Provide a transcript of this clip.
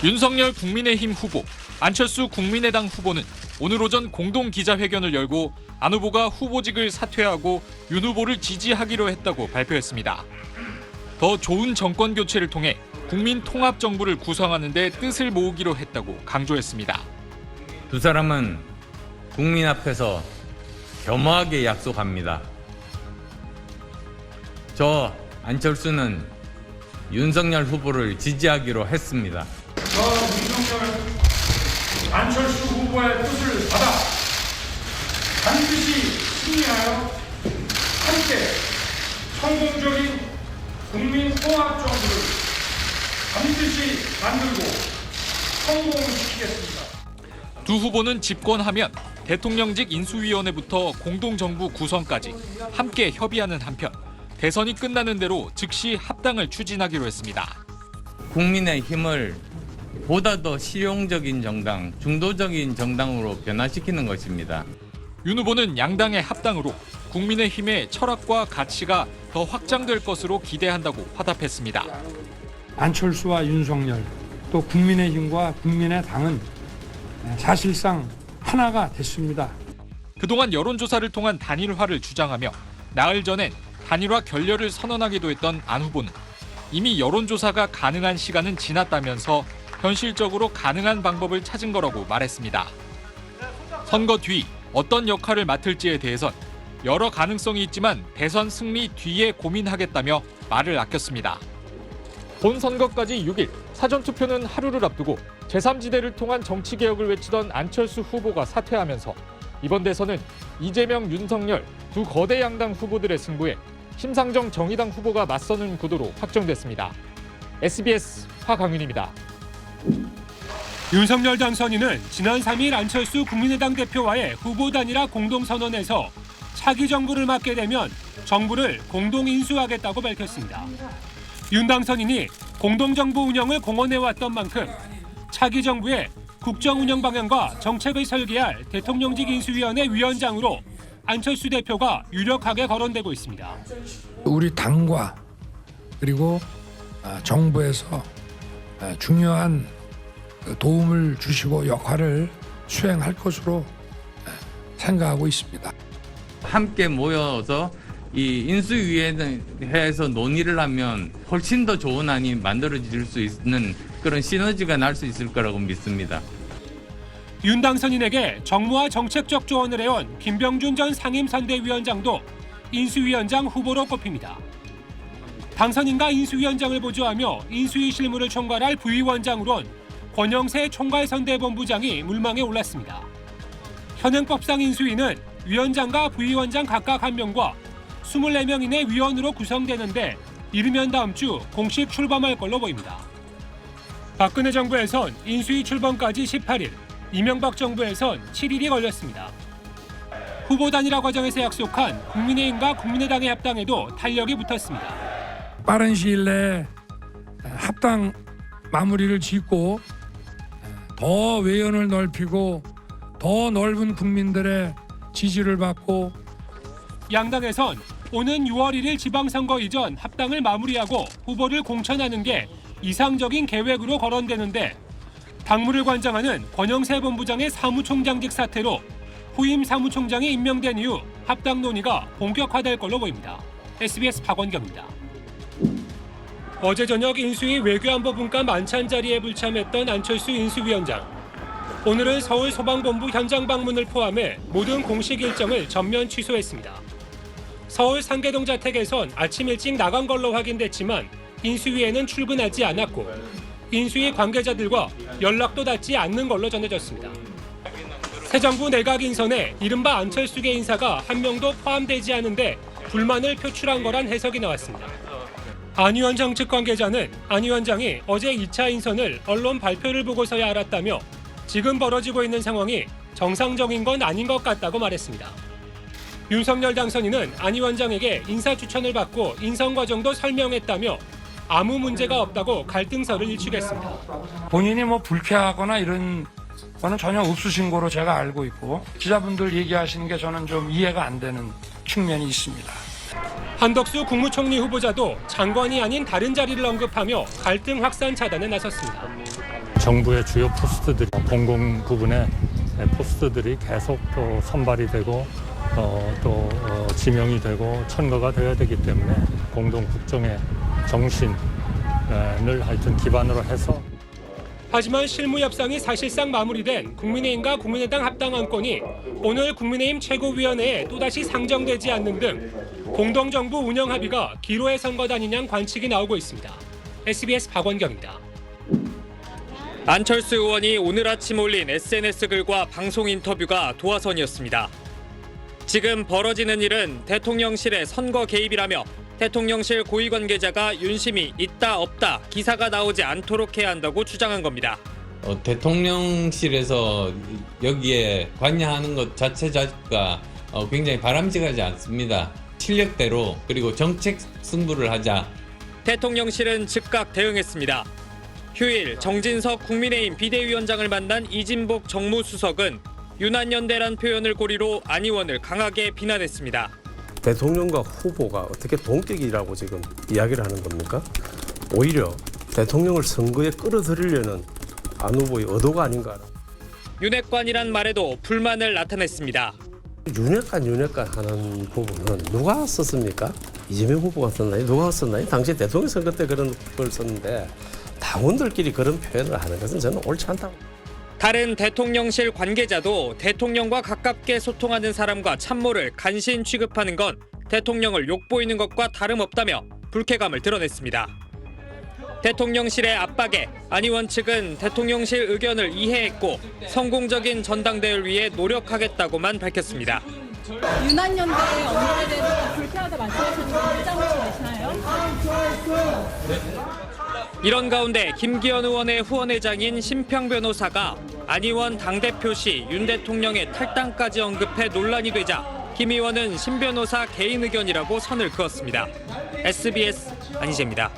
윤석열 국민의힘 후보, 안철수 국민의당 후보는 오늘 오전 공동 기자회견을 열고 안 후보가 후보직을 사퇴하고 윤 후보를 지지하기로 했다고 발표했습니다. 더 좋은 정권 교체를 통해 국민 통합 정부를 구성하는 데 뜻을 모으기로 했다고 강조했습니다. 두 사람은 국민 앞에서 겸허하게 약속합니다. 저 안철수는 윤석열 후보를 지지하기로 했습니다. 윤석열 안철수 후보의 뜻을 받아 반드시 승리하여 함께 성공적인 국민 통합 정부를 반드시 만들고 성공시키겠습니다. 두 후보는 집권하면 대통령직 인수위원회부터 공동정부 구성까지 함께 협의하는 한편 대선이 끝나는 대로 즉시 합당을 추진하기로 했습니다. 국민의힘을 보다 더 실용적인 정당, 중도적인 정당으로 변화시키는 것입니다. 윤 후보는 양당의 합당으로 국민의힘의 철학과 가치가 더 확장될 것으로 기대한다고 화답했습니다. 안철수와 윤석열, 또 국민의힘과 국민의당은 사실상 하나가 됐습니다. 그동안 여론조사를 통한 단일화를 주장하며 나흘 전엔 단일화 결렬을 선언하기도 했던 안 후보는 이미 여론조사가 가능한 시간은 지났다면서 현실적으로 가능한 방법을 찾은 거라고 말했습니다. 선거 뒤 어떤 역할을 맡을지에 대해선 여러 가능성이 있지만 대선 승리 뒤에 고민하겠다며 말을 아꼈습니다. 본선거까지 6일, 사전투표는 하루를 앞두고 제3지대를 통한 정치개혁을 외치던 안철수 후보가 사퇴하면서 이번 대선은 이재명, 윤석열 두 거대 양당 후보들의 승부에 심상정 정의당 후보가 맞서는 구도로 확정됐습니다. SBS 화강윤입니다. 윤석열 당선인은 지난 3일 안철수 국민의당 대표와의 후보 단일화 공동선언에서 차기 정부를 맡게 되면 정부를 공동 인수하겠다고 밝혔습니다. 윤 당선인이 공동정부 운영을 공언해왔던 만큼 차기 정부의 국정 운영 방향과 정책을 설계할 대통령직 인수위원회 위원장으로 안철수 대표가 유력하게 거론되고 있습니다. 우리 당과 그리고 정부에서 중요한 도움을 주시고 역할을 수행할 것으로 생각하고 있습니다. 함께 모여서 이 인수위원회에서 논의를 하면 훨씬 더 좋은 안이 만들어질 수 있는 그런 시너지가 날 수 있을 거라고 믿습니다. 윤 당선인에게 정무와 정책적 조언을 해온 김병준 전 상임선대위원장도 인수위원장 후보로 꼽힙니다. 당선인과 인수위원장을 보조하며 인수위 실무를 총괄할 부위원장으론 권영세 총괄선대본부장이 물망에 올랐습니다. 현행법상 인수위는 위원장과 부위원장 각각 1명과 24명 이내 위원으로 구성되는데 이르면 다음 주 공식 출범할 걸로 보입니다. 박근혜 정부에선 인수위 출범까지 18일, 이명박 정부에선 7일이 걸렸습니다. 후보 단일화 과정에서 약속한 국민의힘과 국민의당의 합당에도 탄력이 붙었습니다. 빠른 시일 내에 합당 마무리를 짓고 더 외연을 넓히고 더 넓은 국민들의 지지를 받고 양당에선 오는 6월 1일 지방선거 이전 합당을 마무리하고 후보를 공천하는 게 이상적인 계획으로 거론되는데 당무를 관장하는 권영세 본부장의 사무총장직 사태로 후임 사무총장이 임명된 이후 합당 논의가 본격화될 걸로 보입니다. SBS 박원경입니다. 어제 저녁 인수위 외교안보분과 만찬 자리에 불참했던 안철수 인수위원장. 오늘은 서울 소방본부 현장 방문을 포함해 모든 공식 일정을 전면 취소했습니다. 서울 상계동 자택에선 아침 일찍 나간 걸로 확인됐지만 인수위에는 출근하지 않았고 인수위 관계자들과 연락도 닿지 않는 걸로 전해졌습니다. 새 정부 내각 인선에 이른바 안철수계 인사가 한 명도 포함되지 않은데 불만을 표출한 거란 해석이 나왔습니다. 안 위원장 측 관계자는 안 위원장이 어제 2차 인선을 언론 발표를 보고서야 알았다며 지금 벌어지고 있는 상황이 정상적인 건 아닌 것 같다고 말했습니다. 윤석열 당선인은 안 위원장에게 인사 추천을 받고 인선 과정도 설명했다며 아무 문제가 없다고 갈등설을 일축했습니다. 본인이 불쾌하거나 이런 거는 전혀 없으신 거로 제가 알고 있고 기자분들 얘기하시는 게 저는 좀 이해가 안 되는 측면이 있습니다. 한덕수 국무총리 후보자도 장관이 아닌 다른 자리를 언급하며 갈등 확산 차단에 나섰습니다. 정부의 주요 포스트들이 공공 부분에 포스트들이 계속 또 선발이 되고 또 지명이 되고 천거가 되어야 되기 때문에 공동 국정의 정신을 하여튼 기반으로 해서. 하지만 실무 협상이 사실상 마무리된 국민의힘과 국민의당 합당 안건이 오늘 국민의힘 최고위원회에 또다시 상정되지 않는 등 공동정부 운영 합의가 기로에 선 것 아니냐는 관측이 나오고 있습니다. SBS 박원경입니다. 안철수 의원이 오늘 아침 올린 SNS 글과 방송 인터뷰가 도화선이었습니다. 지금 벌어지는 일은 대통령실의 선거 개입이라며 대통령실 고위 관계자가 윤심이 있다 없다 기사가 나오지 않도록 해야 한다고 주장한 겁니다. 대통령실에서 여기에 관여하는 것 자체가 굉장히 바람직하지 않습니다. 실력대로 그리고 정책 승부를 하자. 대통령실은 즉각 대응했습니다. 휴일 정진석 국민의힘 비대위원장을 만난 이진복 정무수석은 유난연대란 표현을 고리로 안 의원을 강하게 비난했습니다. 대통령과 후보가 어떻게 동격이라고 지금 이야기를 하는 겁니까? 오히려 대통령을 선거에 끌어들이려는 안 후보의 의도가 아닌가. 윤핵관이란 말에도 불만을 나타냈습니다. 윤핵관 하는 부분은 누가 썼습니까? 이재명 후보가 썼나요? 누가 썼나요? 당시 대통령 선거 때 그런 걸 썼는데 당원들끼리 그런 표현을 하는 것은 저는 옳지 않다고. 다른 대통령실 관계자도 대통령과 가깝게 소통하는 사람과 참모를 간신 취급하는 건 대통령을 욕보이는 것과 다름없다며 불쾌감을 드러냈습니다. 대통령실의 압박에 안 의원 측은 대통령실 의견을 이해했고 성공적인 전당대회를 위해 노력하겠다고만 밝혔습니다. 유난연대의 언론에 대해서 불쾌하다 말씀하셨는데 입장을 좀 내시나요? 이런 가운데 김기현 의원의 후원회장인 심평 변호사가 안 의원 당대표 시 윤 대통령의 탈당까지 언급해 논란이 되자 김 의원은 심 변호사 개인 의견이라고 선을 그었습니다. SBS 안희재입니다.